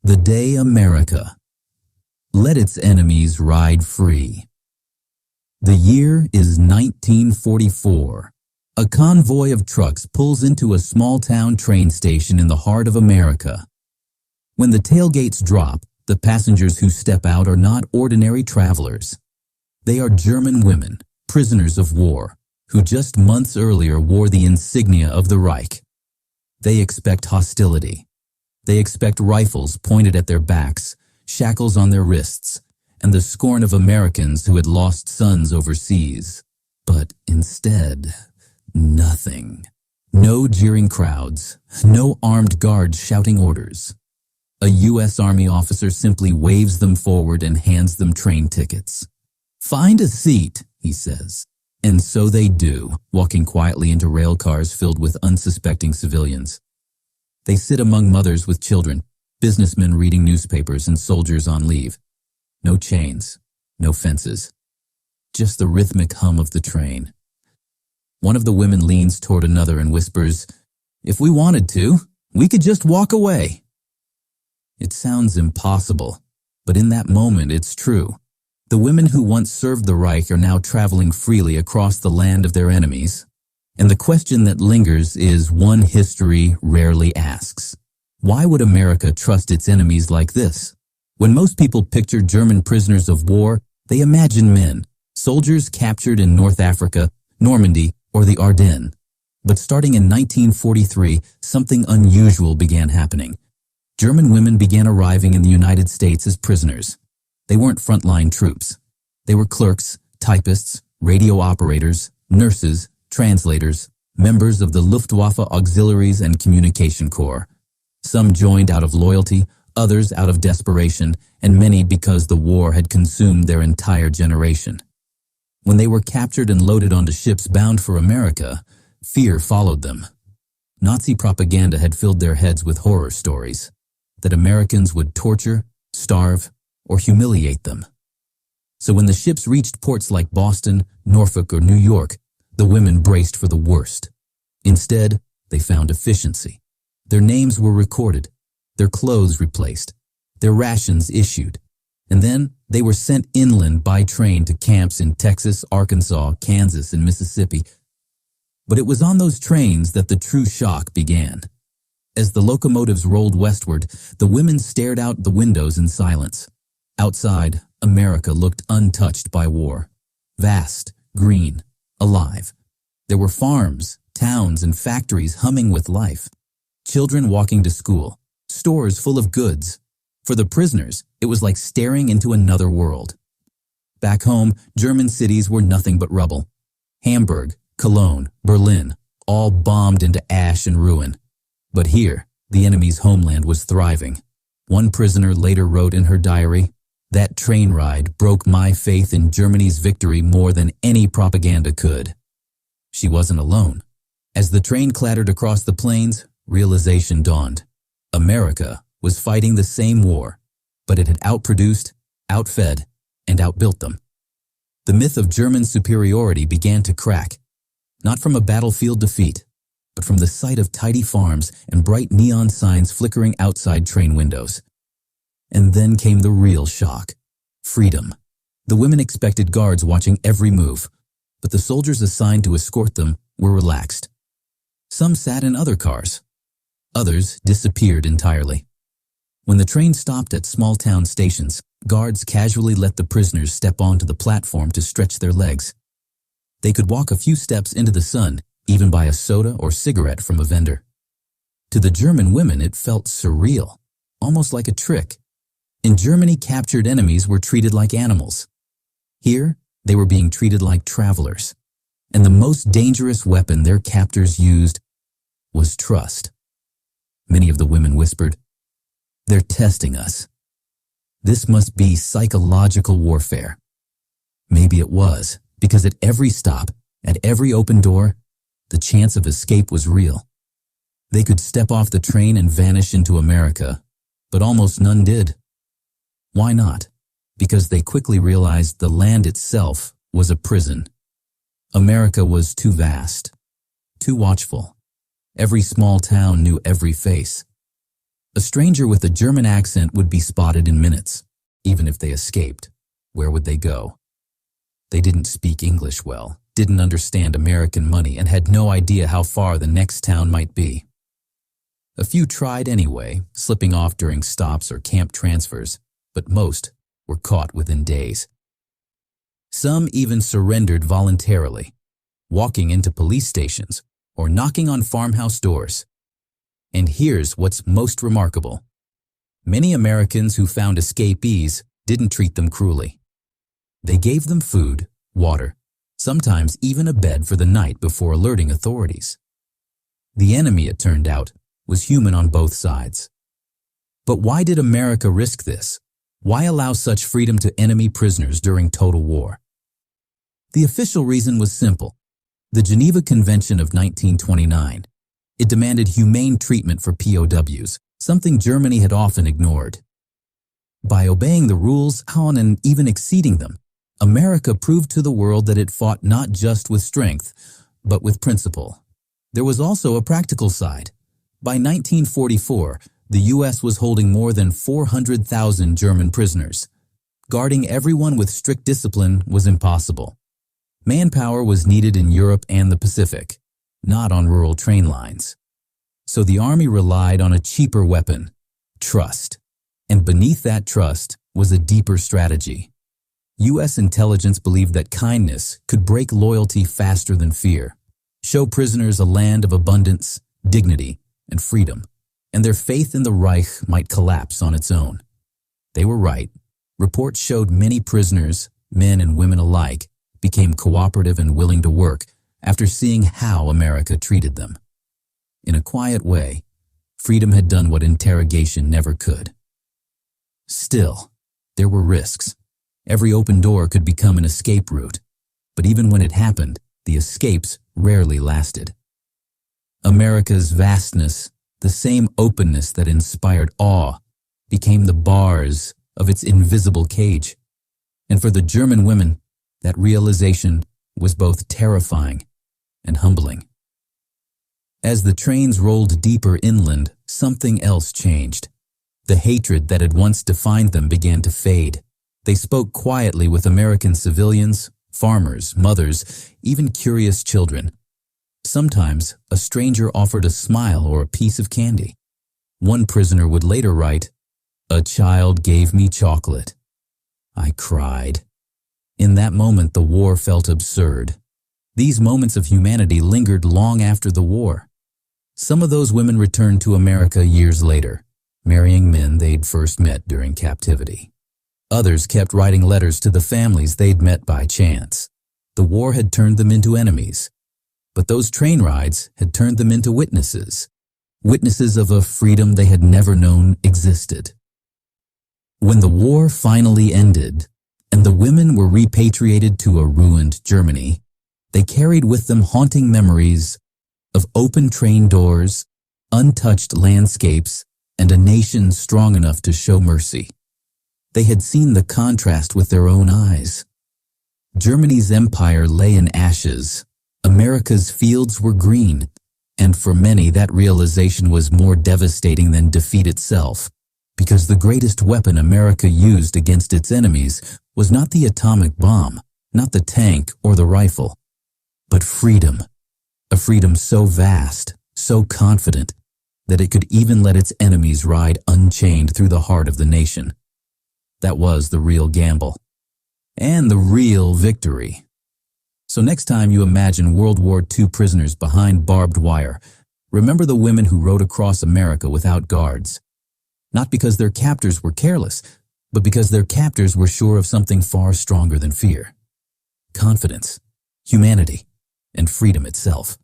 The day America let its enemies ride free. The year is 1944. A convoy of trucks pulls into a small-town train station in the heart of America. When the tailgates drop, the passengers who step out are not ordinary travelers. They are German women, prisoners of war, who just months earlier wore the insignia of the Reich. They expect hostility. They expect rifles pointed at their backs, shackles on their wrists, and the scorn of Americans who had lost sons overseas. But instead, nothing. No jeering crowds, no armed guards shouting orders. A U.S. Army officer simply waves them forward and hands them train tickets. "Find a seat," he says. And so they do, walking quietly into rail cars filled with unsuspecting civilians. They sit among mothers with children, businessmen reading newspapers, and soldiers on leave. No chains, no fences, just the rhythmic hum of the train. One of the women leans toward another and whispers, "If we wanted to, we could just walk away." It sounds impossible, but in that moment it's true. The women who once served the Reich are now traveling freely across the land of their enemies. And the question that lingers is one history rarely asks. Why would America trust its enemies like this? When most people picture German prisoners of war, they imagine men, soldiers captured in North Africa, Normandy, or the Ardennes. But starting in 1943, something unusual began happening. German women began arriving in the United States as prisoners. They weren't frontline troops. They were clerks, typists, radio operators, nurses, translators, members of the Luftwaffe auxiliaries and communication corps. Some joined out of loyalty, others out of desperation, and many because the war had consumed their entire generation. When they were captured and loaded onto ships bound for America, fear followed them. Nazi propaganda had filled their heads with horror stories, that Americans would torture, starve, or humiliate them. So when the ships reached ports like Boston, Norfolk, or New York, the women braced for the worst. Instead, they found efficiency. Their names were recorded, their clothes replaced, their rations issued, and then they were sent inland by train to camps in Texas, Arkansas, Kansas, and Mississippi. But it was on those trains that the true shock began. As the locomotives rolled westward, the women stared out the windows in silence. Outside, America looked untouched by war. Vast, green, alive. There were farms, towns, and factories humming with life. Children walking to school, stores full of goods. For the prisoners, it was like staring into another world. Back home, German cities were nothing but rubble. Hamburg, Cologne, Berlin, all bombed into ash and ruin. But here, the enemy's homeland was thriving. One prisoner later wrote in her diary, "That train ride broke my faith in Germany's victory more than any propaganda could." She wasn't alone. As the train clattered across the plains, realization dawned. America was fighting the same war, but it had outproduced, outfed, and outbuilt them. The myth of German superiority began to crack, not from a battlefield defeat, but from the sight of tidy farms and bright neon signs flickering outside train windows. And then came the real shock. Freedom. The women expected guards watching every move, but the soldiers assigned to escort them were relaxed. Some sat in other cars. Others disappeared entirely. When the train stopped at small-town stations, guards casually let the prisoners step onto the platform to stretch their legs. They could walk a few steps into the sun, even buy a soda or cigarette from a vendor. To the German women, it felt surreal, almost like a trick. In Germany, captured enemies were treated like animals. Here, they were being treated like travelers. And the most dangerous weapon their captors used was trust. Many of the women whispered, "They're testing us. This must be psychological warfare." Maybe it was, because at every stop, at every open door, the chance of escape was real. They could step off the train and vanish into America, but almost none did. Why not? Because they quickly realized the land itself was a prison. America was too vast, too watchful. Every small town knew every face. A stranger with a German accent would be spotted in minutes. Even if they escaped, where would they go? They didn't speak English well, didn't understand American money, and had no idea how far the next town might be. A few tried anyway, slipping off during stops or camp transfers, but most were caught within days. Some even surrendered voluntarily, walking into police stations or knocking on farmhouse doors. And here's what's most remarkable. Many Americans who found escapees didn't treat them cruelly. They gave them food, water, sometimes even a bed for the night before alerting authorities. The enemy, it turned out, was human on both sides. But why did America risk this? Why allow such freedom to enemy prisoners during total war? The official reason was simple. The Geneva Convention of 1929. It demanded humane treatment for POWs, something Germany had often ignored. By obeying the rules and even exceeding them, America proved to the world that it fought not just with strength, but with principle. There was also a practical side. By 1944, the U.S. was holding more than 400,000 German prisoners. Guarding everyone with strict discipline was impossible. Manpower was needed in Europe and the Pacific, not on rural train lines. So the army relied on a cheaper weapon, trust. And beneath that trust was a deeper strategy. U.S. intelligence believed that kindness could break loyalty faster than fear, show prisoners a land of abundance, dignity, and freedom, and their faith in the Reich might collapse on its own. They were right. Reports showed many prisoners, men and women alike, became cooperative and willing to work after seeing how America treated them. In a quiet way, freedom had done what interrogation never could. Still, there were risks. Every open door could become an escape route, but even when it happened, the escapes rarely lasted. America's vastness, the same openness that inspired awe, became the bars of its invisible cage. And for the German women, that realization was both terrifying and humbling. As the trains rolled deeper inland, something else changed. The hatred that had once defined them began to fade. They spoke quietly with American civilians, farmers, mothers, even curious children. Sometimes a stranger offered a smile or a piece of candy. One prisoner would later write, "A child gave me chocolate. I cried." In that moment, the war felt absurd. These moments of humanity lingered long after the war. Some of those women returned to America years later, marrying men they'd first met during captivity. Others kept writing letters to the families they'd met by chance. The war had turned them into enemies, but those train rides had turned them into witnesses of a freedom they had never known existed. When the war finally ended, and the women were repatriated to a ruined Germany, they carried with them haunting memories of open train doors, untouched landscapes, and a nation strong enough to show mercy. They had seen the contrast with their own eyes. Germany's empire lay in ashes. America's fields were green, and for many that realization was more devastating than defeat itself, because the greatest weapon America used against its enemies was not the atomic bomb, not the tank or the rifle, but freedom. A freedom so vast, so confident, that it could even let its enemies ride unchained through the heart of the nation. That was the real gamble, and the real victory. So next time you imagine World War II prisoners behind barbed wire, remember the women who rode across America without guards. Not because their captors were careless, but because their captors were sure of something far stronger than fear. Confidence, humanity, and freedom itself.